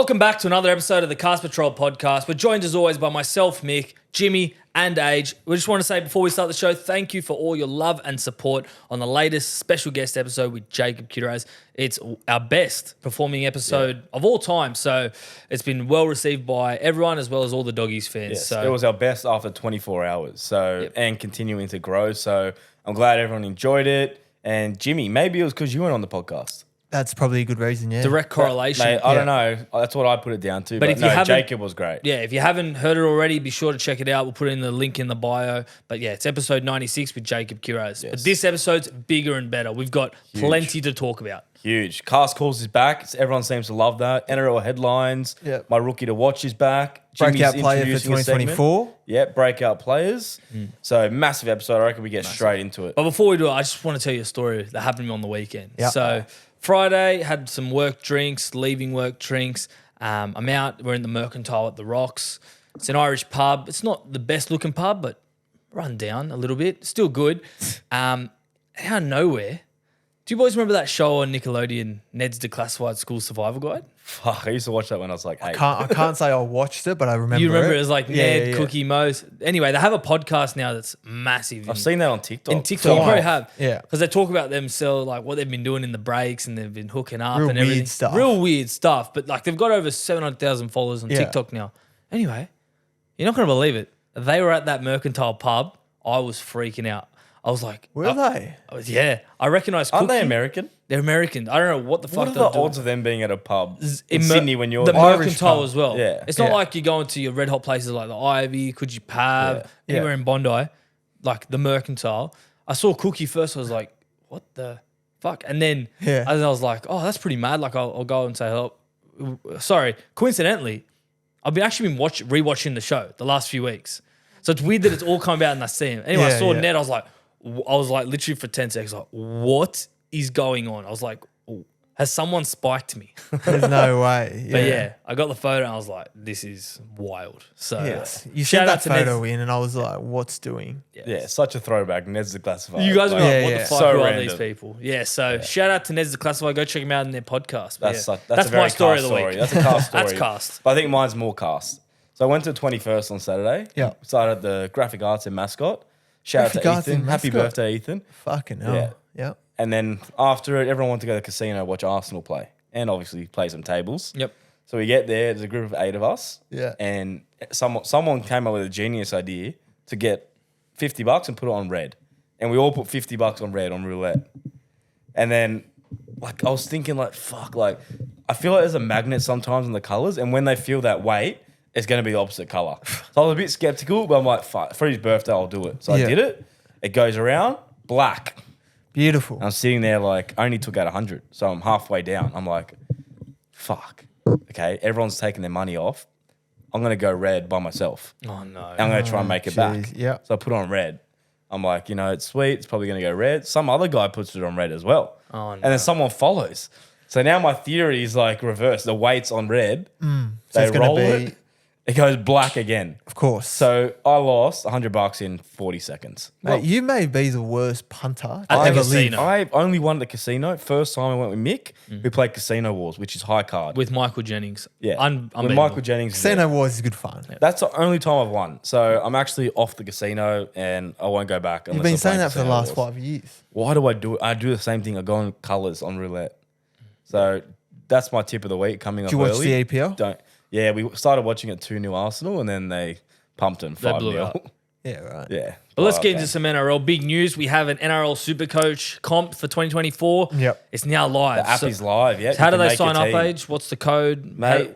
Welcome back to another episode of the Cast Patrol podcast. We're joined as always by myself, Mick, Jimmy, and Age. We just want to say before we start the show, thank you for all your love and support on the latest special guest episode with Jacob Kiraz. It's our best performing episode of all time, so it's been well received by everyone as well as all the Doggies fans. Yes, so it was our best after 24 hours, and continuing to grow. So I'm glad everyone enjoyed it. And Jimmy, maybe it was because you weren't on the podcast. That's probably a good reason, yeah. direct correlation. Mate, I don't know. That's what I put it down to. But if you haven't- Jacob was great. Yeah, if you haven't heard it already, be sure to check it out. We'll put it in the link in the bio. But yeah, it's episode 96 with Jacob Kiraz. But this episode's bigger and better. We've got plenty to talk about. Huge. Cast Calls is back. Everyone seems to love that. NRL headlines. Yep. My Rookie to Watch is back. Breakout Jimmy's player for introducing a segment. 2024. Yep, breakout players. So massive episode. I reckon we get straight into it. But before we do it, I just want to tell you a story that happened to me on the weekend. Yep. So Friday, had some work drinks, leaving work drinks. I'm out. We're in the Mercantile at the Rocks. It's an Irish pub. It's not the best looking pub, but run down a little bit. Still good. Out of nowhere, do you boys remember that show on Nickelodeon, Ned's Declassified School Survival Guide? Fuck, I used to watch that when I was like 8. I can't say I watched it, but I remember it. You remember it was like Ned, yeah. Cookie, Mo's. Anyway, they have a podcast now that's massive. I've seen that on TikTok. In TikTok, you probably have. Yeah. Because they talk about themselves, like what they've been doing in the breaks and they've been hooking up Real and weird everything. stuff. Real weird stuff. But like they've got over 700,000 followers on Yeah. TikTok now. Anyway, you're not going to believe it. They were at that Mercantile pub. I was freaking out. I was like, Were they? I recognised Cookie. Aren't they American? They're American. I don't know what the fuck What are they're the doing. odds of them being at a pub in In Sydney when you're the Irish Mercantile pub. as well. Yeah. It's not Yeah. like you're going to your red hot places like the Ivy, Coogee Pav, Yeah. anywhere in Bondi, like the Mercantile. I saw Cookie first. I was like, what the fuck? And then Yeah. I was like, oh, that's pretty mad. Like I'll go and say hello. Sorry, coincidentally, I've been rewatching the show the last few weeks. So it's weird that it's all come about and I see him. Anyway, I Yeah, saw yeah. Ned. I was like literally for 10 seconds, like, what is going on? I was like, oh, has someone spiked me? There's no way. But yeah, I got the photo and I was like, this is wild. So Yes. You shout sent out that to photo Ned. in and I was like, what's doing? Yeah, such a throwback. Ned's Declassified. You guys are Like, like, Yeah, what yeah. the fuck? So Who are random. these people? Yeah, so shout out to Ned's Declassified. Go check them out in their podcast. But That's yeah, a very my story cast of the week. story. That's a cast story. That's cast. But I think mine's more cast. So I went to 21st on Saturday. Yeah. Started at the Graphic Arts in Mascot. Shout Graphic out Arts to in Ethan. Happy Mascot. birthday, Ethan. Fucking hell. Yeah. Yeah. And then after it, everyone wanted to go to the casino, watch Arsenal play. And obviously play some tables. Yep. So we get there, there's a group of 8 of us. Yeah. And someone came up with a genius idea to get $50 and put it on red. And we all put $50 on red on roulette. And then like I was thinking like, fuck, like I feel like there's a magnet sometimes in the colours, and when they feel that weight, it's gonna be the opposite colour. So I was a bit skeptical, but I'm like, fuck, for his birthday I'll do it. So I Yeah. did it. It goes around, black. Beautiful. I'm sitting there like, I only took out 100. So I'm halfway down. I'm like, fuck. Okay, everyone's taking their money off. I'm going to go red by myself. Oh, no. I'm going to try and make it back. Jeez, yeah. So I put on red. I'm like, it's sweet. It's probably going to go red. Some other guy puts it on red as well. Oh, no. And then someone follows. So now my theory is like reversed. The weight's on red. So They it's gonna roll be, it. It goes black again. of course. So I lost $100 in 40 seconds. Mate, you may be the worst punter At to the ever casino. live. I only won at the casino. First time I went with Mick, we played Casino Wars, which is high card. With Michael Jennings. Yeah, with Unbeatable. Michael Jennings. Casino Wars is good fun. That's the only time I've won. So I'm actually off the casino and I won't go back. You've been saying that for the last 5 years. Why do I do it? I do the same thing. I go on colours on roulette. So that's my tip of the week coming up Do you watch early. the EPL? Yeah, we started watching it 2-0 Arsenal and then they pumped in They blew it 5-0. up. Yeah, right. Yeah. But let's Oh, get okay. into some NRL big news. We have an NRL SuperCoach comp for 2024. Yep. It's now live. The app is live. Yeah. How you do can they make your sign up, team. Age? What's the code? Mate,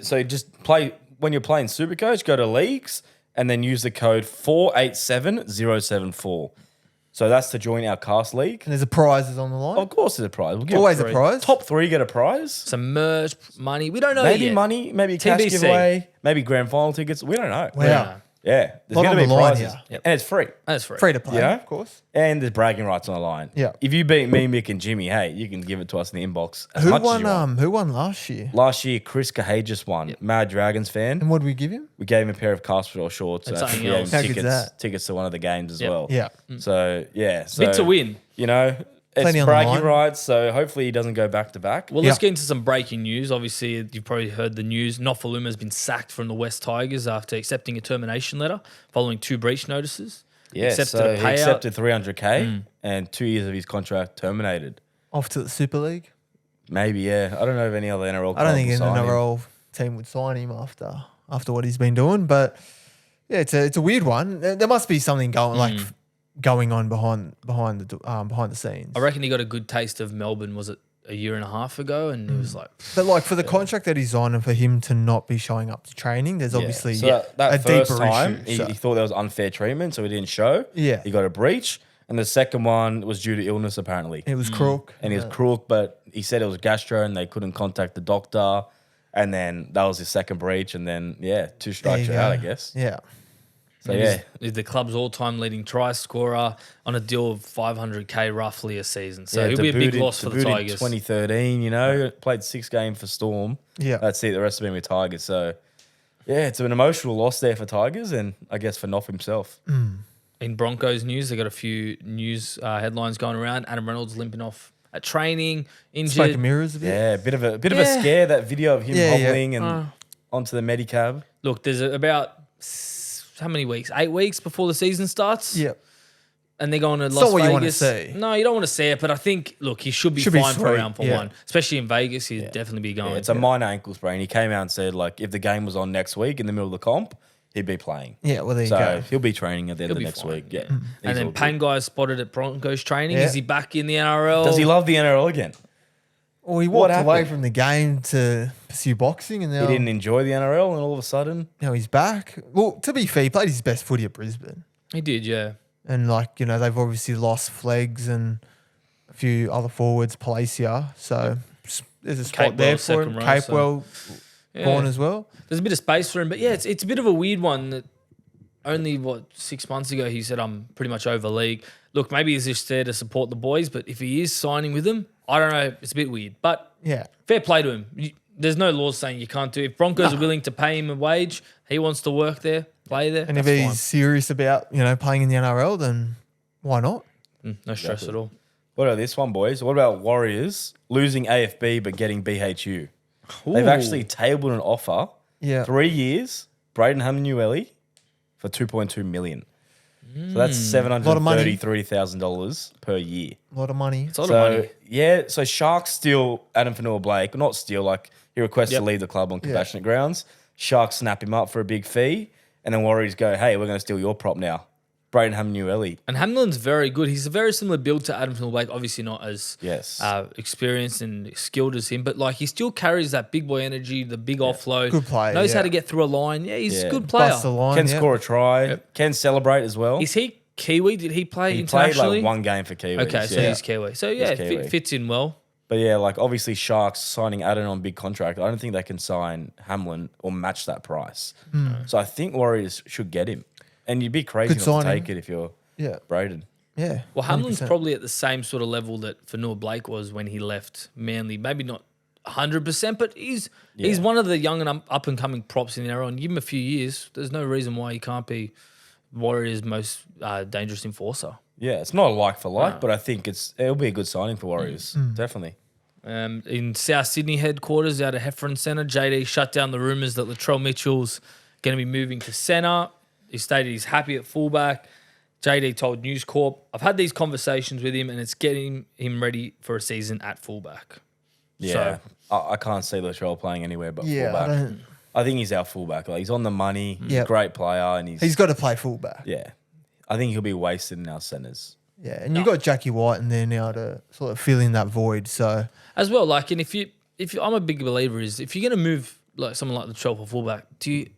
so just play when you're playing SuperCoach, go to leagues and then use the code 487074. So that's to join our cast league. And there's a prizes on the line. Of course, there's a prize. We'll give Always a three. prize. top 3 get a prize. Some merch, money. We don't know Maybe yet. money, maybe cash TBC. giveaway, maybe grand final tickets. We don't know. Wow. Yeah, there's Lot going on to be the line prizes, here. Yep. and it's free. That's free. Free to play, Yeah. of course. And there's bragging rights on the line. Yeah. If you beat me, Mick, and Jimmy, hey, you can give it to us in the inbox as Who much as you want. won? Who won last year? Last year, Chris Cahages won. Mad Dragons fan. And what did we give him? We gave him a pair of Casperell shorts. And And something we gave else. him How good's that? tickets to one of the games as Yep. well. Yeah. So yeah, so Big to win. You know, Plenty on the bragging line. rights, so hopefully he doesn't go back to back. Well, let's get into some breaking news. Obviously, you've probably heard the news. Nofoaluma has been sacked from the West Tigers after accepting a termination letter following 2 breach notices. Yeah, Accepted so a he payout. accepted $300K and 2 years of his contract terminated. Off to the Super League. Maybe, yeah. I don't know if any other NRL. I don't think club an will sign him. NRL team would sign him after what he's been doing. But yeah, it's a weird one. There must be something going on behind the scenes. I reckon he got a good taste of Melbourne, was it a year and a half ago? And he was like, But like for the contract that he's on and for him to not be showing up to training, there's obviously So that a first deeper time, issue. he thought there was unfair treatment, so he didn't show. Yeah. He got a breach. And the second one was due to illness, apparently. It was crook. And he was crook, but he said it was gastro and they couldn't contact the doctor. And then that was his second breach. And then, 2 strikes you're out, I guess. Yeah. So, yeah. he's the club's all-time leading try scorer on a deal of $500K roughly a season. So he'll be a big loss for the debuted in Tigers. 2013, played 6 games for Storm. Yeah. That's it. The rest of them with Tigers. So, yeah, it's an emotional loss there for Tigers and I guess for Noff himself. In Broncos news, they got a few news headlines going around. Adam Reynolds limping off at training, Smoke injured. and mirrors a bit. Yeah, bit of a scare, that video of him hobbling and Uh. onto the Medicab. Look, there's about how many weeks? 8 weeks before the season starts? Yeah. And they're going to Las not what Vegas. you wanna see. No, you don't want to see it, but I think, look, he should be Should be fine for sweet, round for yeah. one. Especially in Vegas, he'd definitely be going. Yeah, it's a minor ankle sprain. He came out and said, like, if the game was on next week in the middle of the comp, he'd be playing. Yeah, well, there you So go. he'll be training at the end He'll of be next fine, week. Yeah. And then Pangai spotted at Broncos training. Yeah. Is he back in the NRL? Does he love the NRL again? Well, he What walked away happened? from the game to pursue boxing, and now, He didn't enjoy the NRL, and all of a sudden, now he's back. Well, to be fair, he played his best footy at Brisbane. He did, yeah. And, they've obviously lost Flegs and a few other forwards, Palacia. So there's a spot Capewell, there for him. second row, Capewell Yeah. gone as well. There's a bit of space for him, but yeah, it's a bit of a weird one that only 6 months ago he said I'm pretty much over league. Look, maybe he's just there to support the boys, but if he is signing with them, I don't know. It's a bit weird, but Yeah. fair play to him. There's no laws saying you can't do it. If Broncos are willing to pay him a wage, he wants to work there, play there. And if that's he's serious about, playing in the NRL, then why not? fine. No stress at all. what about this one, boys? What about Warriors losing AFB but getting BHU? They've actually tabled an offer. Yeah. 3 years, Braden Hamlin-Uele for $2.2 million. So that's $733,000 per year. A lot of money. It's a lot of money. So Sharks steal Adam Fanua-Blake. Not steal, like he requests to leave the club on compassionate grounds. Sharks snap him up for a big fee. And then Warriors go, hey, we're going to steal your prop now. Braden Hamlin-Uele. And Hamlin's very good. He's a very similar build to Adam Fanua-Blake. Obviously not as experienced and skilled as him, but he still carries that big boy energy, the big offload. Good player, Knows how yeah. to get through a line. Yeah, he's a good player. Bust the line. Can yeah. score a try. Can celebrate as well. Is he Kiwi? Did he play He played internationally? like one game for Kiwis. Okay, so he's Kiwi. So yeah, Kiwi. fits in well. But yeah, obviously Sharks signing Adam on big contract. I don't think they can sign Hamlin or match that price. So I think Warriors should get him. And you'd be crazy Good not to signing. take it if you're Yeah. Braden. Yeah. Well, Hamlin's 100%. probably at the same sort of level that Fanua-Blake was when he left Manly. Maybe not 100%, but he's one of the young and up and coming props in the NRL. And give him a few years, there's no reason why he can't be Warriors' most dangerous enforcer. Yeah, it's not a like for like, but I think it'll be a good signing for Warriors. Definitely. In South Sydney headquarters out of Heffron Centre, JD shut down the rumours that Latrell Mitchell's going to be moving to centre. He stated he's happy at fullback. JD told News Corp, I've had these conversations with him and it's getting him ready for a season at fullback. Yeah. I can't see Latrell playing anywhere but Yeah, fullback. I think he's our fullback. He's on the money. He's a Yep. great player. And He's got to play fullback. yeah. I think he'll be wasted in our centres. Yeah. And you got Jackie White in there now to sort of fill in that void. So As well, and if you, I'm a big believer is if you're going to move someone like Latrell for fullback,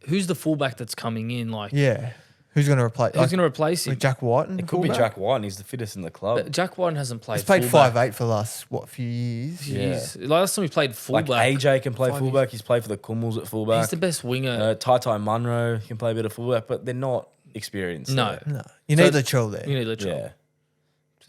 who's the fullback that's coming in? yeah. Who's going to replace? Who's going to replace him? with Jack White? And It could be Jack White, and he's the fittest in the club. But Jack White hasn't played. He's played fullback. 5'8" for the last few years. Jeez. Last time he played fullback. AJ can play fullback. He's played for the Kummels at fullback. He's the best winger. Tai Munro can play a bit of fullback, but they're not experienced. No. No, you need Latrell there. You need Latrell. Yeah.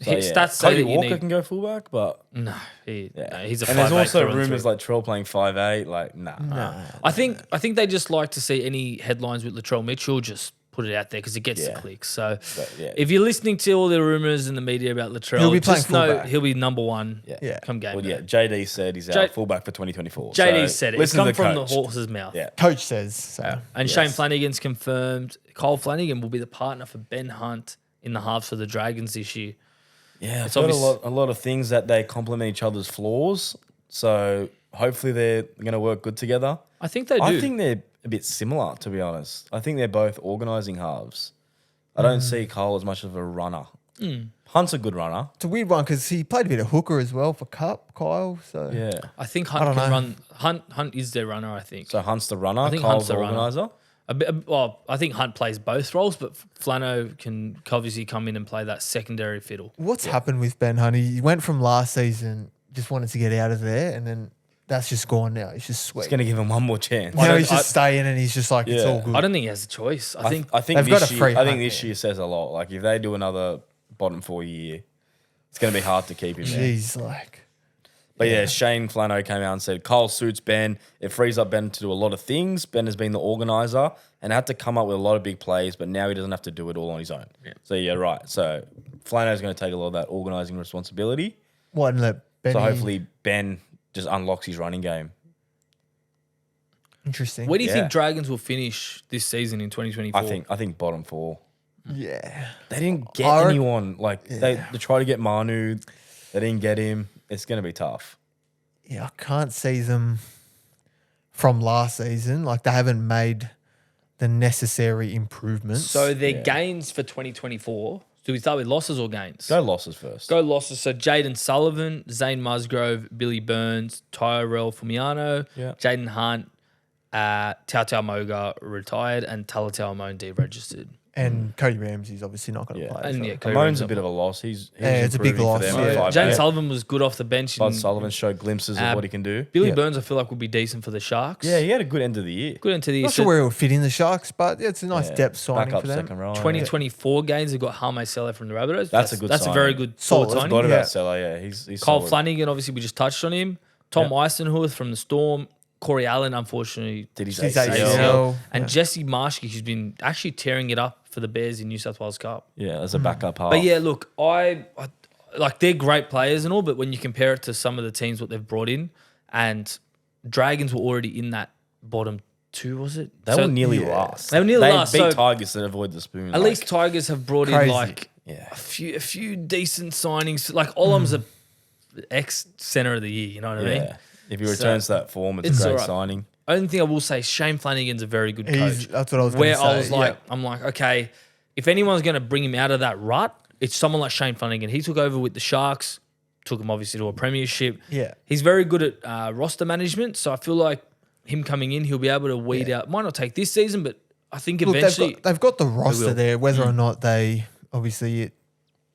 Stats say Cody that you Walker need. can go fullback, but No, he's a and 5'8" there's also through and rumours through. like Trell playing 5'8". Nah. I think they just like to see any headlines with Latrell Mitchell, just put put it out there because it gets the clicks. So But, yeah. if you're listening to all the rumours in the media about Latrell, He'll be playing just know fullback. he'll be number one Yeah. come game Well, day. yeah, JD said he's J- out fullback for 2024. JD So said it. It's listen to come from the coach. horse's mouth. Yeah. Coach says so. And Shane Flanagan's confirmed. Cole Flanagan will be the partner for Ben Hunt in the halves for the Dragons this year. Yeah, It's it's got obvious- a lot of things that they complement each other's flaws. So hopefully they're going to work good together. I think they do. I think they're a bit similar, to be honest. I think they're both organising halves. I don't see Cole as much of a runner. Hunt's a good runner. It's a weird one because he played a bit of hooker as well for Cup, Kyle. So Yeah. I think I Hunt don't can know. run. Hunt is their runner, I think. So Hunt's the runner. think Cole's Hunt's the the runner. organiser. Well, I think Hunt plays both roles, but Flano can obviously come in and play that secondary fiddle. what's happened with Ben Hunt? He went from last season, just wanted to get out of there, and then that's just gone now. He's just sweet. It's going to give him one more chance. Now don't- he's just staying and he's just like, it's Yeah. all good. I don't think he has a choice. I think I think they've got this a year, free I think hunt, this yeah. year says a lot. Like if they do another bottom 4 year, it's going to be hard to keep him there. Jeez, like. But yeah, Shane Flano came out and said, Cole suits Ben. It frees up Ben to do a lot of things. Ben has been the organiser and had to come up with a lot of big plays, but now he doesn't have to do it all on his own. Yeah. So yeah, right. So Flano's going to take a lot of that organising responsibility. What, and let Benny, So hopefully Ben just unlocks his running game. interesting. where do you Yeah. think Dragons will finish this season in 2024? I think bottom 4. Yeah. They didn't get I re- anyone. Like they tried to get Manu. They didn't get him. It's going to be tough. Yeah, I can't see them from last season. Like, they haven't made the necessary improvements. So their gains for 2024. Do we start with losses or gains? Go losses first. Go losses. So Jaden Sullivan, Zane Musgrove, Billy Burns, Tyrell Fumiano, Yeah. Jaden Hunt, Tautau Moga retired, and Talatau Amon deregistered. And Cody Ramsey's obviously not going to Yeah. play. And so. yeah, Cody Ramon's a Ramsey. bit of a loss. He's it's a big improving loss, for them yeah. at 5'8". Jaden Sullivan was good off the bench. Bud in- Sullivan showed glimpses of what he can do. Billy Yeah. Burns, I feel like, would be decent for the Sharks. Yeah, he had a good end of the year. Good into the Not sure where he'll fit in the Sharks, but yeah, it's a nice Yeah. depth signing Back up for them. second row. 2024 gains, they've got Halmay from the Rabbitohs. That's a good That's a signing. very good Solid. forward signing. Forgot Yeah. about Seller. Yeah, he's Cole solid. Flanagan, obviously, we just touched on him. Tom Yep. Eisenhuth from the Storm. Corey Allen, unfortunately, Did his His ACL. ACL. And Yeah. Jesse Marshke, who's been actually tearing it up for the Bears in New South Wales Cup. Yeah, as a backup half. But yeah, look, I like they're great players and all, but when you compare it to some of the teams what they've brought in, and Dragons were already in that bottom 2, was it? they So were nearly yeah. last. They were nearly last, beat so- Tigers to avoid the spoon. At least Tigers have brought in Crazy. like yeah. a few decent signings. Like Olam's a ex center of the year. You know what I mean? Yeah. If he returns to that form, it's it's a great alright. signing. Only thing I will say, Shane Flanagan's a very good He's- coach. that's what I was Where going to say. I was like, I'm like, okay, if anyone's going to bring him out of that rut, it's someone like Shane Flanagan. He took over with the Sharks, took him obviously to a premiership. Yeah. He's very good at roster management. So I feel like him coming in, he'll be able to weed out. Might not take this season, but I think Look, eventually. they've got the roster will. there. Whether or not they, obviously, it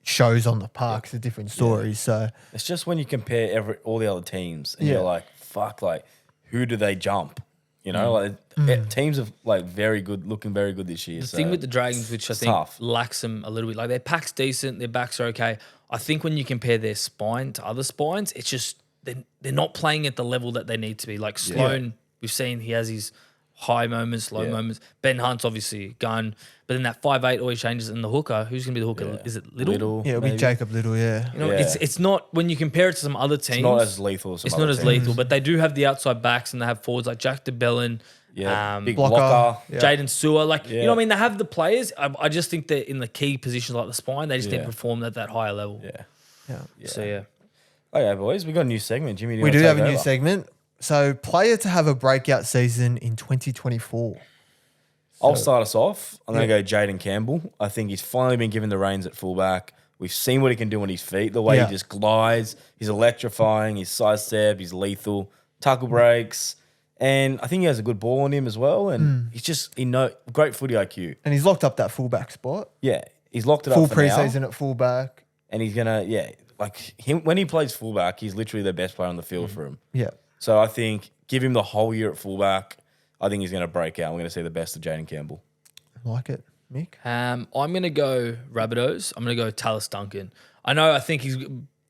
shows on the park is a different story. So, It's just when you compare all the other teams and Yeah. you're like, fuck, like, who do they jump? You know, Mm. like teams are like very good, looking very good this year. The thing with the Dragons, which I it's think tough. lacks them a little bit, like their pack's decent, their backs are okay. I think when you compare their spine to other spines, it's just they're not playing at the level that they need to be. Like Sloan, we've seen he has his high moments, low Yeah. moments. Ben Hunt's obviously a gun, but then that 5'8" always changes in the hooker. Who's going to be the hooker? Yeah. Is it Little? yeah, it'll be maybe. Jacob Little, yeah. You know, Yeah. it's not when you compare it to some other teams. It's not as lethal as some It's other not as teams. lethal, but they do have the outside backs and they have forwards like Jack DeBellin, Yeah, big Blocker. blocker. Yeah. Jaden Sewer. Like, you Yeah. know what I mean? They have the players. I just think they're in the key positions like the spine. They just Yeah. didn't perform at that higher level. Yeah. Yeah. So, yeah. Okay, boys, we got a new segment. Jimmy, We wanna do take have a new over? segment. So, player to have a breakout season in 2024. I'll start us off. I'm going to go Jaden Campbell. I think he's finally been given the reins at fullback. We've seen what he can do on his feet. The way Yeah. he just glides, he's electrifying, his sidestep, he's lethal, tackle breaks. And I think he has a good ball on him as well. And he's just, great footy IQ. And he's locked up that fullback spot. Yeah, he's locked it Full up for now. preseason at fullback. And he's going to, like him when he plays fullback, he's literally the best player on the field for him. Yeah. So I think give him the whole year at fullback. I think he's going to break out. We're going to see the best of Jaden Campbell. Like it. Mick? I'm going to go Rabbitohs. I'm going to go Tallis Duncan. I know I think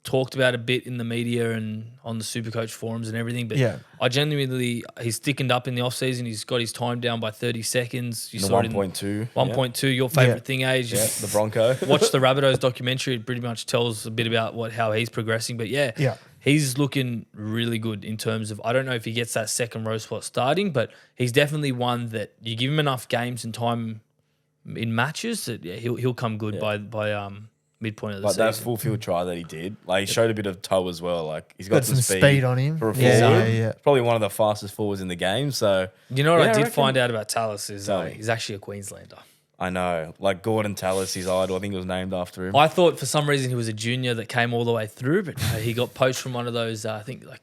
talked about a bit in the media and on the SuperCoach forums and everything. But Yeah. I genuinely, he's thickened up in the offseason. He's got his time down by 30 seconds. You The saw it in 1.2. 1.2, your favourite thing, Age. Yeah, the Bronco. Watch the Rabbitohs documentary. It pretty much tells a bit about how he's progressing. But yeah, he's looking really good in terms of, I don't know if he gets that second row spot starting, but he's definitely one that you give him enough games and time in matches that he'll come good by midpoint of the season. That full field try that he did, like he showed a bit of toe as well. Like he's got some speed on him for a forward. Yeah. Probably one of the fastest forwards in the game. So you know what I did reckon- find out about Tallis is Tell me. he's actually a Queenslander. I know, like Gordon Tallis, his idol. I think it was named after him. I thought for some reason he was a junior that came all the way through, but no, he got poached from one of those, I think like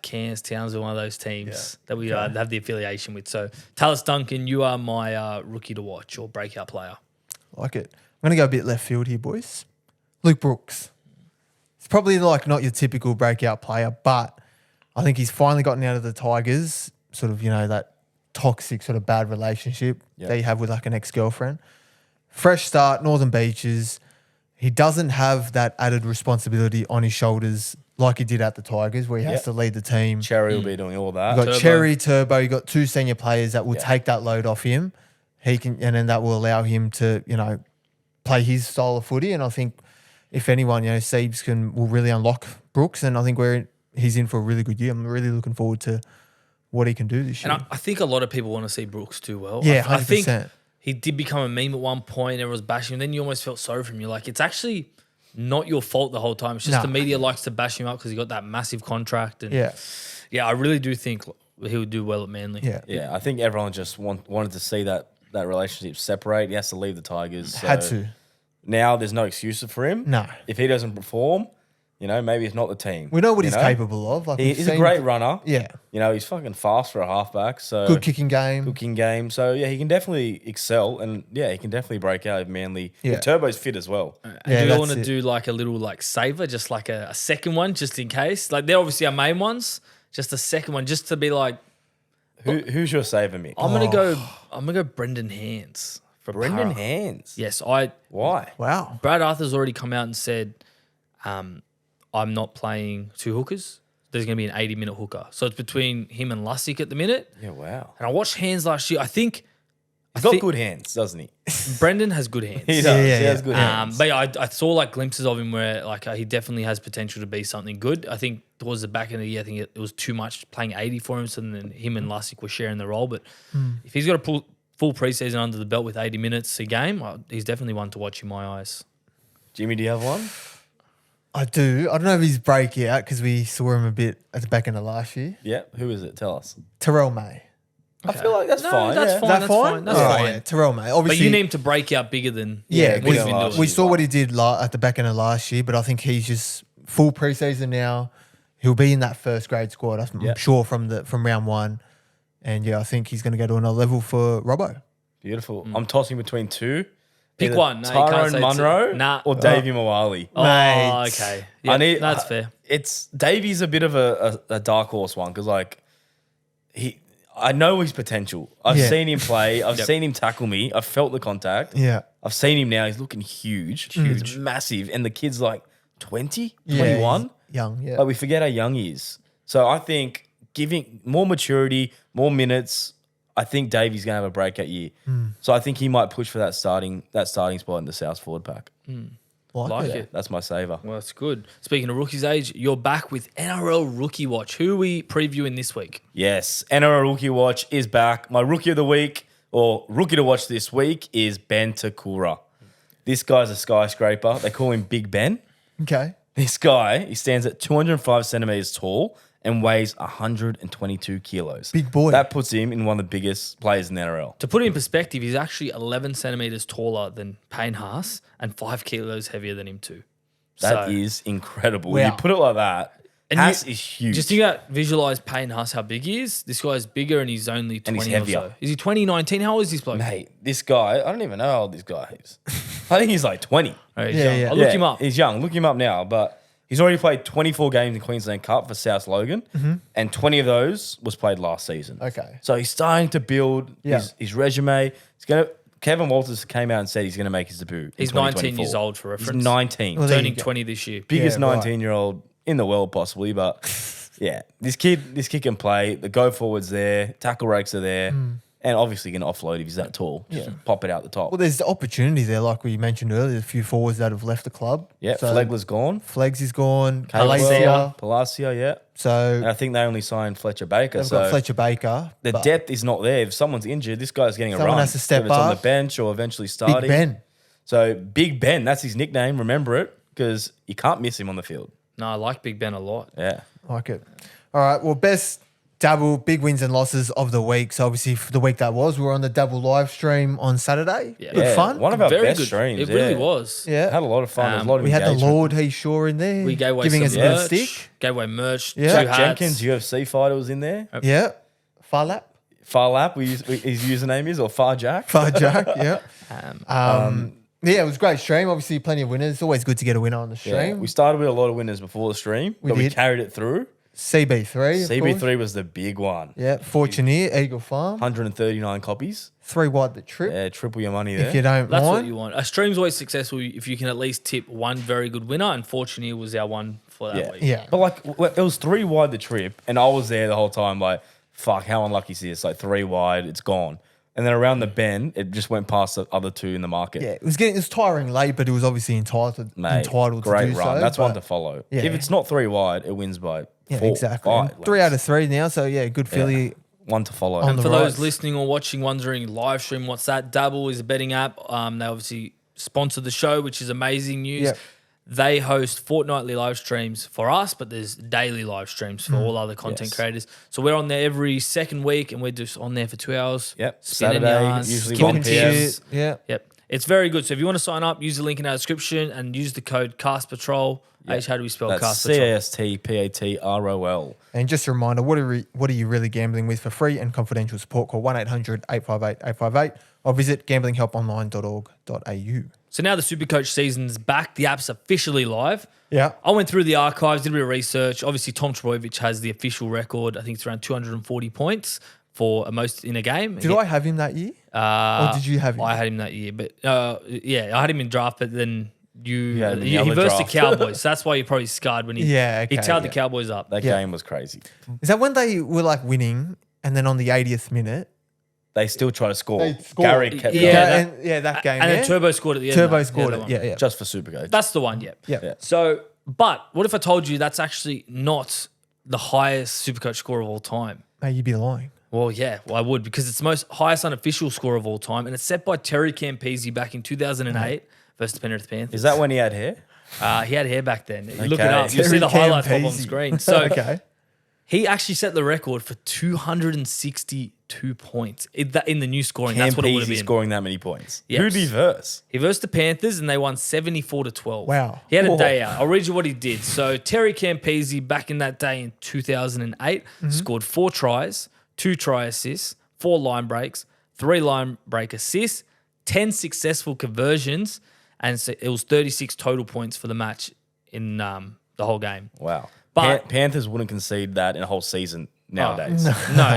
Cairns, Townsville, one of those teams that we have the affiliation with. So Tallis Duncan, you are my rookie to watch or breakout player. Like it. I'm going to go a bit left field here, boys. Luke Brooks. He's probably like not your typical breakout player, but I think he's finally gotten out of the Tigers, sort of, that toxic sort of bad relationship that you have with like an ex-girlfriend. Fresh start, Northern Beaches. He doesn't have that added responsibility on his shoulders like he did at the Tigers, where he has to lead the team. Cherry will be doing all that. You got Cherry, Turbo. You got two senior players that will take that load off him. He can, and then that will allow him to, play his style of footy. And I think if anyone, Siebes will really unlock Brooks, and I think he's in for a really good year. I'm really looking forward to what he can do this year. And I think a lot of people want to see Brooks do well. Yeah, 100%. I think he did become a meme at one point. Everyone was bashing him. Then you almost felt sorry for him. You're like, it's actually not your fault the whole time. It's just the media likes to bash him up because he got that massive contract. And I really do think he would do well at Manly. Yeah, I think everyone just wanted to see that relationship separate. He has to leave the Tigers. So Had to. Now there's no excuse for him. No. If he doesn't perform, maybe it's not the team. We know what he's capable of. Like He's a great runner. Yeah. He's fucking fast for a halfback. So Good kicking game. So he can definitely excel, and he can definitely break out if Manly. Yeah. If Turbo's fit as well. Do you want to do like a little like saver, just like a second one, just in case? Like they're obviously our main ones. Just a second one, just to be like. Who's your saver, Mick? I'm gonna go Brendan Hands. Brendan Hands. Yes, Why? Wow. Brad Arthur's already come out and said, I'm not playing two hookers. There's going to be an 80-minute hooker. So it's between him and Lussick at the minute. Yeah, wow. And I watched Hands last year. I think He's got good hands, doesn't he? Brendan has good hands. He does. He has good hands. But I saw like glimpses of him where like he definitely has potential to be something good. I think towards the back end of the year, I think it was too much playing 80 for him. So then him and Lussick were sharing the role. But if he's got a full preseason under the belt with 80 minutes a game, he's definitely one to watch in my eyes. Jimmy, do you have one? I do. I don't know if he's breakout because we saw him a bit at the back end of last year. Yeah. Who is it? Tell us. Terrell May. I feel like that's fine. That's yeah. fine. That's fine? That's All right, fine. yeah, Terrell May. But Obviously, you need him to break out bigger than Yeah, what he's been last doing. we saw what he did at the back end of last year, but I think he's just full preseason now. He'll be in that first grade squad, I'm sure, from round one. And I think he's going to go to another level for Robbo. Beautiful. I'm tossing between two. Pick Either one. No, you can't Tyrone say Munro or Davey Moali. Oh, Mate. okay. Yeah, that's fair. It's Davey's a bit of a dark horse one because I know his potential. I've seen him play. I've seen him tackle me. I've felt the contact. Yeah. I've seen him now. He's looking huge. He's massive. And the kid's like 20, 21. he's young, yeah. Like we forget how young he is. So I think giving more maturity, more minutes, I think Davey's going to have a breakout year. So I think he might push for that starting spot in the South forward pack. Like it. That's my saver. Well, that's good. Speaking of rookies age, you're back with NRL Rookie Watch. Who are we previewing this week? Yes, NRL Rookie Watch is back. My rookie of the week, or rookie to watch this week, is Ben Takura. This guy's a skyscraper. They call him Big Ben. Okay. This guy, he stands at 205 centimeters tall and weighs 122 kilos. Big boy. That puts him in one of the biggest players in the NRL. To put it in perspective, he's actually 11 centimeters taller than Payne Haas and 5 kilos heavier than him too. That is incredible. Wow. You put it like that, And Haas you- is huge. Just think about, visualize Payne Haas, how big he is. This guy's bigger and he's only 20 he's or heavier. so. Is he 2019? How old is this bloke? Mate, this guy, I don't even know how old this guy is. I think he's like 20. Oh, he's Yeah, young. yeah. I'll look him up. He's young. Look him up now. But he's already played 24 games in Queensland Cup for South Logan, and 20 of those was played last season. Okay. So he's starting to build his resume. He's going to Kevin Walters came out and said he's going to make his debut. He's in 19 years 2024. old for He's reference. 19. Well, there you Turning go. 20 this year. Biggest Yeah, right. 19-year-old in the world, possibly. But yeah, this kid can play. The go forwards there, tackle rakes are there, and obviously can offload if he's that tall. Just pop it out the top. Well, there's the opportunity there, like we mentioned earlier. A few forwards that have left the club. Yeah, So Flegler's gone. Flegs is gone. Palacia. Palacia. Palacia, yeah. And So I think they only signed Fletcher Baker. they've So got Fletcher Baker. the but depth is not there. If someone's injured, this guy's getting a Someone run. has to step Whether it's on the up. bench or eventually starting. Big Ben. So Big Ben, that's his nickname. Remember it, because you can't miss him on the field. No, I like Big Ben a lot. Yeah. Like it. All right. Well, best double, big wins and losses of the week. So obviously for the week that was, we were on the double live stream on Saturday. Yeah. Good Yeah, fun. one of our Very best good. streams. It yeah. really was. Yeah. Had a lot of fun. There was a lot of We had the engagement. Lord Heath Shaw in there. We gave away giving some us a bit of merch. stick. Gave away merch. Yeah. 2 Jack hats. Jenkins, UFC fighter, was in there. Yeah. Far lap. Far Lap, his username is, or Far Jack. Far Jack. Yeah. Um, Yeah, it was a great stream. Obviously, plenty of winners. It's always good to get a winner on the Yeah, stream. we started with a lot of winners before the stream, but we did. carried it through. CB3. of course. CB3 was the big one. Yeah. Fortuneer, Eagle Farm. 139 copies. 3 wide the trip. Yeah, triple your money there. If you don't That's mind. what you want. A stream's always successful if you can at least tip one very good winner, and Fortuneer was our one for that Yeah. week. Yeah. But like, it was 3 wide the trip, and I was there the whole time. Like, fuck, how unlucky is this? Like 3 wide, it's gone. And then around the bend, it just went past the other 2 in the market. Yeah, it was tiring late, but it was obviously entitled Mate, to great do run. so. That's one but- to follow. Yeah. If it's not 3 wide, it wins by 4, exactly. 5. And 3 out of 3 now, so yeah, good Philly. One to follow. On And the for those rise. listening or watching, wondering live stream, what's that? Dabble is a betting app. They obviously sponsor the show, which is amazing news. Yep. They host fortnightly live streams for us, but there's daily live streams for all other content Yes. creators. So we're on there every second week, and we're just on there for 2 hours. Yep. Spinning Saturday, yarns, usually giving 1 p.m. tips. Yeah. Yep. It's very good. So if you want to sign up, use the link in our description and use the code Cast Patrol. H, how do we spell That's Cast Patrol? CASTPATROL. And just a reminder, what are you really gambling with? For free and confidential support, call 1-800-858-858 or visit gamblinghelponline.org.au. So now the SuperCoach season's back. The app's officially live. Yeah. I went through the archives, did a bit of research. Obviously, Tom Trbojevic has the official record. I think it's around 240 points for a most in a game. Did I have him that year? Or did you have him? I had him that year, but yeah, I had him in draft. But then had him in the he other versed the draft. Cowboys, so that's why you're probably scarred when he Yeah, he okay, tailed the yeah. Cowboys up. That Yeah. game was crazy. Is that when they were like winning and then on the 80th minute? They still try to score. They scored. Gary kept Yeah, going. that game. And yeah? then Turbo scored at the end. Turbo though. scored the it. one. Yeah. just for Supercoach. That's the one. Yeah. Yeah. So, but what if I told you that's actually not the highest Supercoach score of all time? Mate, you'd be lying. Well, yeah, I would, because it's the most highest unofficial score of all time, and it's set by Terry Campese back in 2008 versus the Penrith Panthers. Is that when he had hair? He had hair back then. You look it Okay. up. You'll see Terry the highlights pop on Campese. screen. So Okay. he actually set the record for 262 points in the new scoring. That's what it would have Campese been. scoring that many points. Yes. Who did he verse? He versed the Panthers and they won 74-12. Wow. He had a Whoa. day out. I'll read you what he did. So Terry Campese back in that day in 2008 scored 4 tries, 2 try assists, 4 line breaks, 3 line break assists, 10 successful conversions, and so it was 36 total points for the match in the whole game. Wow. But- Panthers wouldn't concede that in a whole season nowadays. No,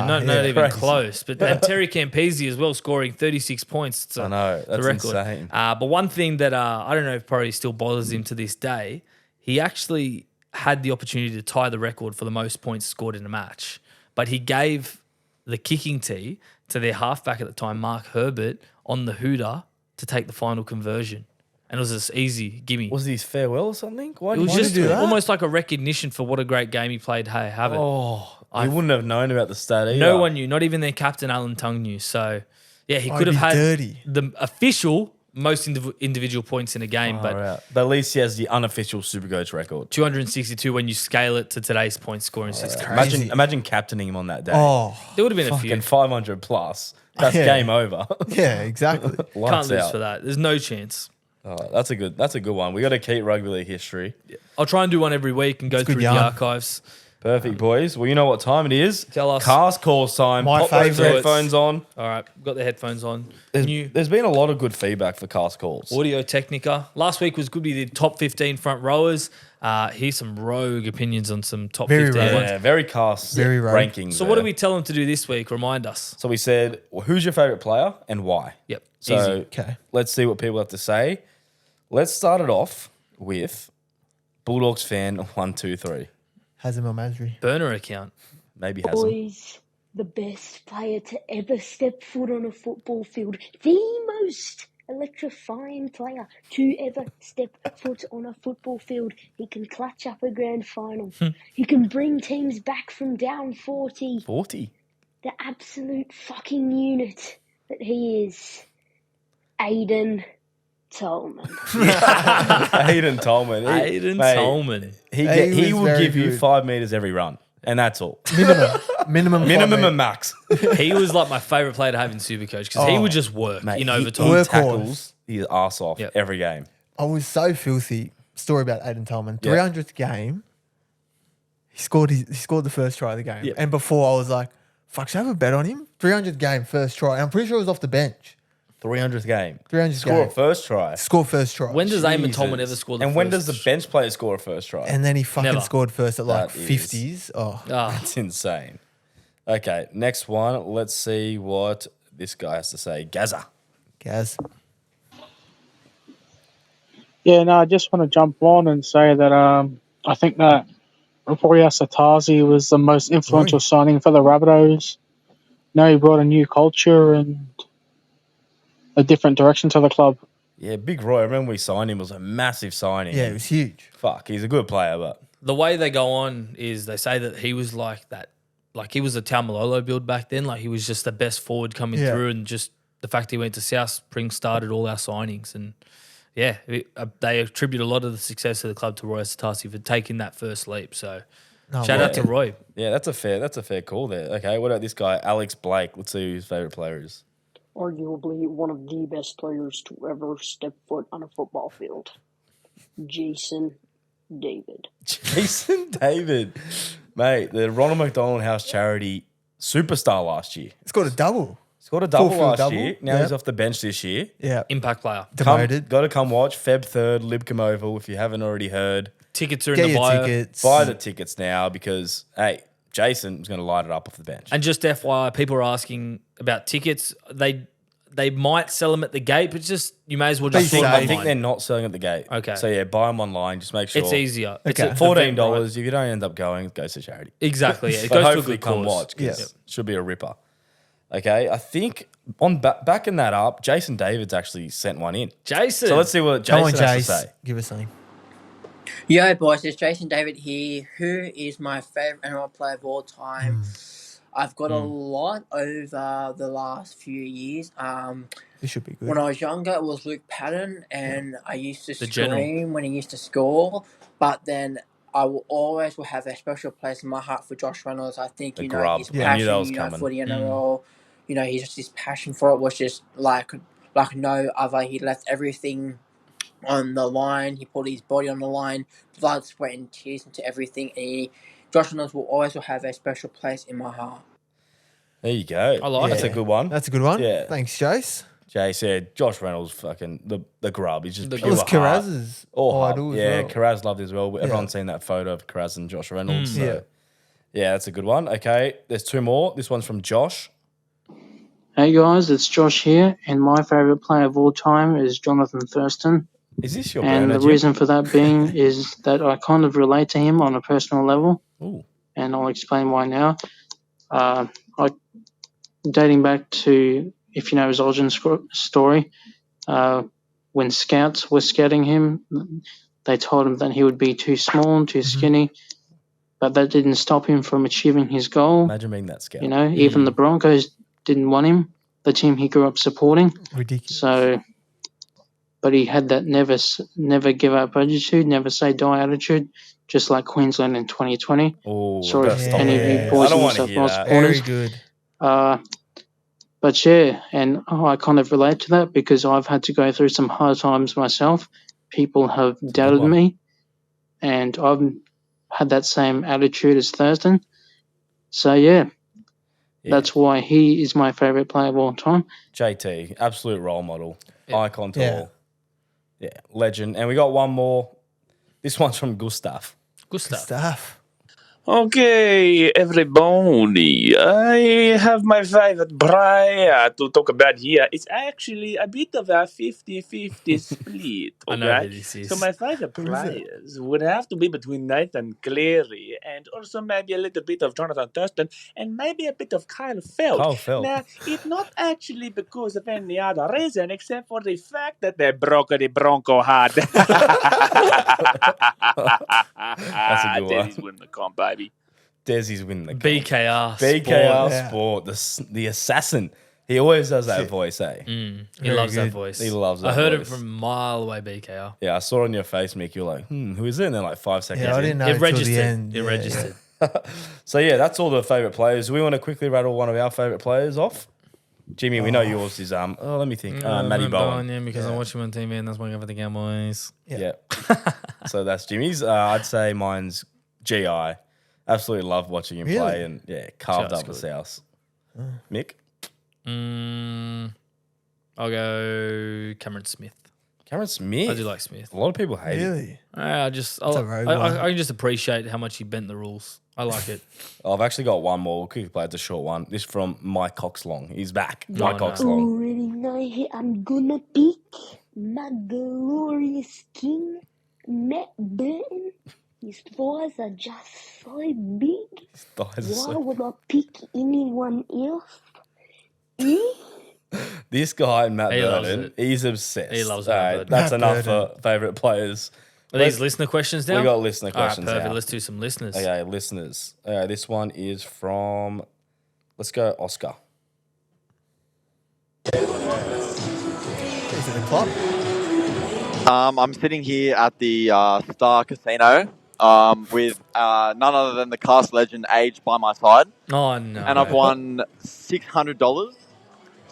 not Yeah, even crazy. close. But and Terry Campese as well, scoring 36 points. It's I know, the that's record. insane. But one thing that I don't know if probably still bothers him to this day, he actually had the opportunity to tie the record for the most points scored in a match. But he gave the kicking tee to their halfback at the time, Mark Herbert, on the hooter to take the final conversion. And it was this easy gimme. Was it his farewell or something? Why It was did he just do that? almost like a recognition for what a great game he played. Hey, have it. Oh, I wouldn't have known about the stat either. No one knew, not even their captain, Alan Tung, knew. So, yeah, he could have it'd be had dirty. the official most individual points in a game, but Right. But at least he has the unofficial Supercoach record. 262 when you scale it to today's point scoring system. Crazy. Imagine captaining him on that day. Oh, There would have been a few. Fucking 500 plus. That's Yeah. game over. yeah, exactly. Can't Lights lose out. for that. There's no chance. Oh, that's a good one. We got to keep rugby league history. I'll try and do one every week and go good through the yarn. archives. Perfect, boys. Well, you know what time it is. Tell us. Cast calls time. My Pop those favourites. headphones on. All right, got the headphones on. There's been a lot of good feedback for cast calls. Audio Technica. Last week was good. We did top 15 front rowers. Here's some rogue opinions on some top Very 15 rogue. ones. Yeah, very cast Very rogue. rankings. So what do we tell them to do this week? Remind us. So we said, well, who's your favourite player and why? Yep. So Easy. Okay. let's see what people have to say. Let's start it off with Bulldogs fan 123. Hazem El Masri. Burner account. Maybe has them. Boys, the best player to ever step foot on a football field. The most electrifying player to ever step foot on a football field. He can clutch up a grand final. He can bring teams back from down 40. 40. The absolute fucking unit that he is. Aiden Tolman. Aiden Tolman. Aiden Mate, Tolman. He was will very give you good. 5 metres every run, and that's all. Minimum. Minimum and max. He was like my favourite player to have in Supercoach because he would just work Mate, in he overtime. Workhorse. tackles his ass off Yep. every game. I was so filthy. Story about Aiden Tolman. Yeah. 300th game. He scored the first try of the game. Yeah. And before I was like, fuck, should I have a bet on him? 300th game, first try. And I'm pretty sure it was off the bench. 300th game. 300th Score game. a first try. Score first try. When does Eamon Jesus. Tolman ever score the And first? when does the bench player score a first try? And then he fucking Never. scored first at like That is- 50s. Oh, Ah, That's insane. Okay, next one. Let's see what this guy has to say. Gaza. Gaz. Yeah, no, I just want to jump on and say that I think that Roy Asatazi was the most influential signing for the Rabbitohs. He brought a new culture and a different direction to the club. Yeah, Big Roy. I remember we signed him. It was a massive signing. Yeah, it was huge. Fuck, he's a good player, but the way they go on is they say that he was like that. Like he was a Taumalolo build back then. Like he was just the best forward coming Yeah. through, and just the fact he went to South Spring started all our signings. And yeah, they attribute a lot of the success of the club to Roy Asatasi for taking that first leap. So No, shout out to Roy. yeah, that's a fair call there. Okay, what about this guy, Alex Blake? Let's see who his favourite player is. Arguably one of the best players to ever step foot on a football field. Jason David. Jason David. Mate, the Ronald McDonald House charity superstar last year. It's got a double. He's got a double Full-field last double. year. Now Yeah. he's off the bench this year. Yeah. Impact player. Demoted. Got to come watch. Feb 3rd, Libcombe Oval, if you haven't already heard. Tickets are in Get the your bio. tickets. Buy the tickets now because, hey, Jason is going to light it up off the bench. And just FYI, people are asking about tickets. They might sell them at the gate, but just you may as well just Be sort them safe. I think they're online. not selling at the gate. Okay. So, yeah, buy them online. Just make sure. It's easier. It's Okay. a- $14. If you don't end up going, it goes to charity. Exactly. Yeah. It But goes to a hopefully good come cause. watch because Yeah. it should be a ripper. Okay, I think on backing that up, Jason David's actually sent one in. Jason. So let's see what Come on, Jason has to Jace. say. Give us something. Yo, boys, it's Jason David here. Who is my favourite NRL player of all time? I've got a lot over the last few years. This should be good. When I was younger, it was Luke Patton, and I used to The scream general. when he used to score. But then I will have a special place in my heart for Josh Reynolds. I think, The grub. his Yeah, I knew that passion, was coming. for the NRL, he's just his passion for it was just like no other. He left everything on the line. He put his body on the line, blood, sweat, and tears into everything. And Josh Reynolds will always have a special place in my heart. There you go. I like That's it. a good one. That's a good one. Yeah. Thanks, Jace. Jay said Josh Reynolds, fucking the grub. He's just The pure It was heart. Carraz's Or idol as yeah, well. Carraz loved it as well. Everyone's seen that photo of Carraz and Josh Reynolds. So. Yeah. Yeah, that's a good one. Okay, there's two more. This one's from Josh. Hey guys, it's Josh here, and my favourite player of all time is Jonathan Thurston. Is this your And burner, the Jim? reason for that being is that I kind of relate to him on a personal level, Ooh. and I'll explain why now. Dating back to, if you know his origin story, when scouts were scouting him, they told him that he would be too small and too skinny, but that didn't stop him from achieving his goal. Imagine being that scout. Even the Broncos didn't want him, the team he grew up supporting. Ridiculous. So, but he had that never give up attitude, never say die attitude, just like Queensland in 2020. Oh, Sorry that's if not any of bad. you boys I don't and want to stuff hear lost that. Very supporters. good. But yeah, and I kind of relate to that because I've had to go through some hard times myself. People have doubted one. me, and I've had that same attitude as Thurston. So, yeah, that's why he is my favourite player of all time. JT, absolute role model, icon to Yeah. all. Yeah, legend. And we got one more. This one's from Gustav. Good stuff. Stuff. Okay, everybody, I have my favorite player to talk about here. It's actually a bit of a 50-50 split, I know okay? who this is. So my favorite players would have to be between Nathan Cleary and also maybe a little bit of Jonathan Thurston and maybe a bit of Kyle Feldt. Kyle Feldt. Now, it's not actually because of any other reason except for the fact that they broke the Bronco hard. That's a good one. Desi's winning the comp, baby. Desi's winning the game. BKR. BKR Sport. Sport, the assassin. He always does that voice, eh? He Very loves that good. voice. He loves that I heard voice. it from a mile away, BKR. Yeah, I saw it on your face, Mick. You're like, who is it? And then like 5 seconds Yeah, I in. didn't know It till registered. the end. It Yeah, registered. So yeah, that's all the favourite players. Do we want to quickly rattle one of our favourite players off? Jimmy, we know yours is let me think. Matty Bowen. Yeah, because I'm watching on TV and that's why I go for the Cowboys. Yeah. So that's Jimmy's. I'd say mine's GI. Absolutely love watching him Really? play and carved GI's up the good. South. Mick? I'll go Cameron Smith. Cameron Smith. I do like Smith. A lot of people hate him. Really? I a rogue one. can just appreciate how much he bent the rules. I like it. I've actually got one more. We'll quickly play. It's a short one. This is from Mike Coxlong. He's back. No, Mike no. Coxlong. Already know who I'm gonna pick. My glorious king, Matt Burton. His thighs are just so big. Thighs are Why so- would I pick anyone else? Eh? This guy, Matt He loves Burton, it. he's obsessed. He loves All Matt right, Burton. that's Matt enough Burton. for favourite players. Are these listener questions now? We got listener All right, questions perfect. now. Let's do some listeners. Okay, listeners. This one is from, let's go Oscar. Is it the club? I'm sitting here at the Star Casino with none other than the cast legend Age by my side, Oh, no. and I've won $600,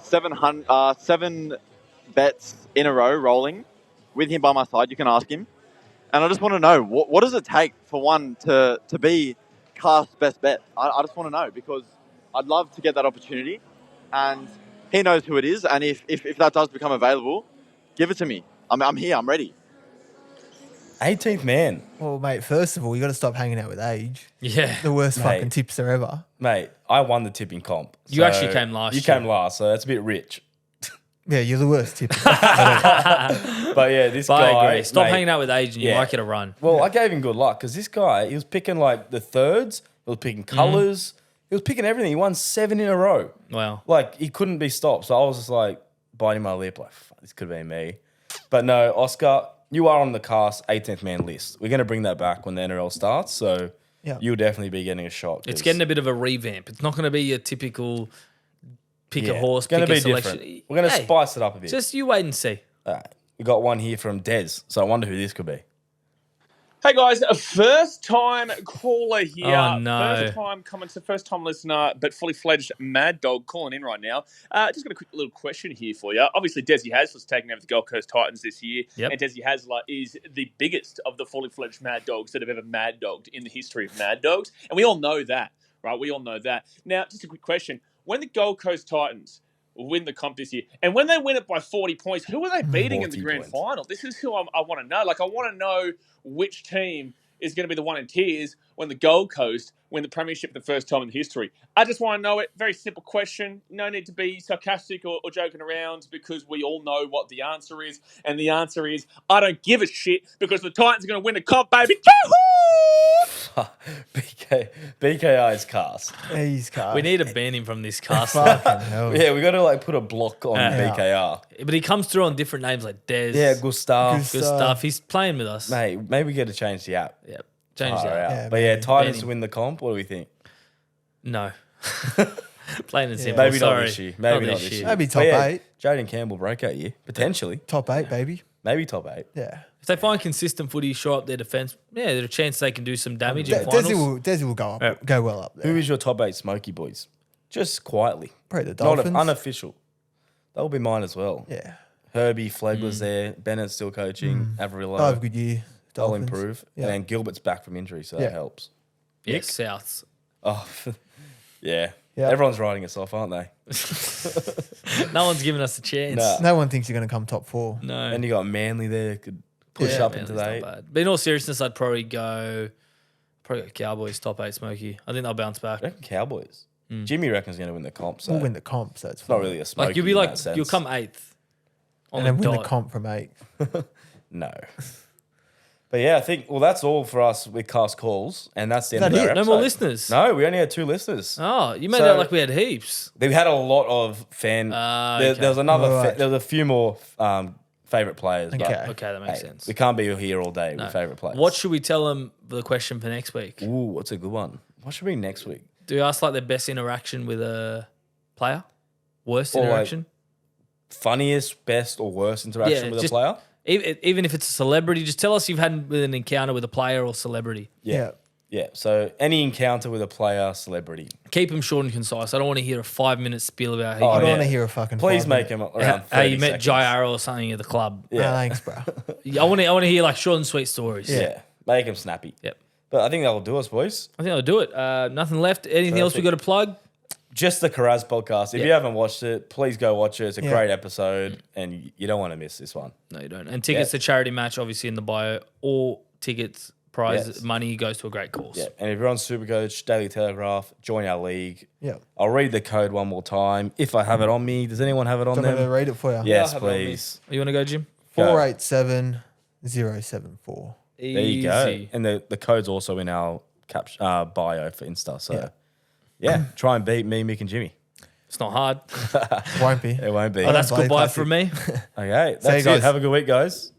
7 bets in a row rolling with him by my side. You can ask him, and I just want to know what does it take for one to be cast best bet. I just want to know because I'd love to get that opportunity, and he knows who it is, and if that does become available, give it to me. I'm here. I'm ready. 18th man. Well, mate, first of all, you got to stop hanging out with Age. Yeah. The worst Mate. fucking tipster ever. Mate, I won the tipping comp. You actually came last You year. came last, so that's a bit rich. Yeah, you're the worst tipster. But yeah, this But guy. I agree. Stop mate, hanging out with Age and you yeah. might get a run. Well, I gave him good luck because this guy, he was picking like the thirds, he was picking colours, he was picking everything. He won 7 in a row. Wow. Like, he couldn't be stopped. So I was just like biting my lip, like, fuck, this could be me. But no, Oscar, you are on the cast 18th man list. We're going to bring that back when the NRL starts. So Yeah. you'll definitely be getting a shot. It's getting a bit of a revamp. It's not going to be your typical pick a horse, It's going pick to a be selection. different. We're going to spice it up a bit. Just you wait and see. All right. We got one here from Des. So I wonder who this could be. Hey guys, a first time caller here. Oh, no. First time commenter, first time listener, but fully fledged mad dog calling in right now. Just got a quick little question here for you. Obviously, Desi Hasler's taking over the Gold Coast Titans this year. Yep. And Desi Hasler is the biggest of the fully fledged mad dogs that have ever mad dogged in the history of mad dogs. And we all know that, right? We all know that. Now, just a quick question. When the Gold Coast Titans win the comp this year, and when they win it by 40 points, who are they beating in the 40 grand points. final? This is who I want to know. Like, I want to know which team is going to be the one in tears when the Gold Coast win the premiership for the first time in history. I just want to know it. Very simple question. No need to be sarcastic or joking around because we all know what the answer is. And the answer is, I don't give a shit because the Titans are going to win the comp, baby. BKI's cast. He's cast. We need to ban him from this cast. Fucking hell. Yeah, we got to like put a block on Yeah. BKR. But he comes through on different names like Des. Yeah, Gustav. Gus- Good stuff. He's playing with us. Mate, maybe we get to change the app. Yep. Change Far that. out. Yeah, But yeah, maybe. Titans Ban to him. win the comp. What do we think? No. Plain and simple. Maybe Sorry. not this year. Maybe not this year. Maybe But top yeah, 8. Jaden Campbell breakout year potentially. Top 8, baby. Maybe top 8. Yeah. If they find consistent footy, shore up their defence, yeah, there's a chance they can do some damage in finals. Desi will go up, go well up there. Who is your top 8 Smoky boys? Just quietly. Probably the Not Dolphins. unofficial. That will be mine as well. Yeah. Herbie Flegg was there. Bennett's still coaching. They'll have a Averillo. good year. They'll Dolphins. improve. Yeah. And then Gilbert's back from injury, so Yeah. that helps. Yes, Souths. Oh, yeah. Yeah. Everyone's writing us off, aren't they? No one's giving us a chance. Nah. No one thinks you're going to come top 4. No. And you got Manly there, could push Yeah, up into Manly's the not 8. bad. But in all seriousness, I'd probably go Cowboys top 8 Smoky. I think they'll bounce back. I reckon Cowboys. Jimmy reckons going to win the comp, so We'll win the comp, so it's it's not fine. really a smoky Like you'll be in like that sense. you'll come 8th. On And then the win dot. the comp from 8. No. But yeah, I think, well, that's all for us with cast calls, and that's the end Is of that our it? No more episode. listeners. No, we only had 2 listeners. Oh, you made So- out like we had heaps. We had a lot of fan. Okay. There was another. Right. There was a few more favorite players. but, Okay. Okay, that makes hey, sense. we can't be here all day No. with favorite players. What should we tell them the question for next week? Ooh, what's a good one? What should be next week? Do we ask like their best interaction with a player? Worst Or, like, interaction? Funniest, best, or worst interaction Yeah, with a just- player? Even if it's a celebrity, just tell us you've had an encounter with a player or celebrity. Yeah. Yeah. So any encounter with a player, celebrity. Keep them short and concise. I don't want to hear a 5-minute spiel about how Oh, I you, don't yeah. want to hear a fucking Please 5 make minute. him around. how 30 you met seconds. Jai Arrow or something at the club. Yeah. Thanks, bro. I want to hear like short and sweet stories. Yeah. Make him snappy. Yep. But I think that'll do us, boys. I think I'll do it. Nothing left. Anything else we got to plug? Just the Karaz podcast. If Yeah. you haven't watched it, please go watch it. It's a Yeah. great episode, and you don't want to miss this one. No, you don't. And tickets to charity match, obviously in the bio. All tickets, prize Yes. money goes to a great cause. Yeah. And if you're on SuperCoach, Daily Telegraph, join our league. Yeah. I'll read the code one more time if I have it on me. Does anyone have it on Do you want me to them? read it for you? Yes, I'll have it on me. please. You want to go, Jim? Go. 487074. There you go. And the code's also in our bio for Insta. So yeah, try and beat me, Mick, and Jimmy. It's not hard. Won't be. It won't be. Oh, that's Bloody goodbye classic. from me. Okay, See you that's guys. it. Have a good week, guys.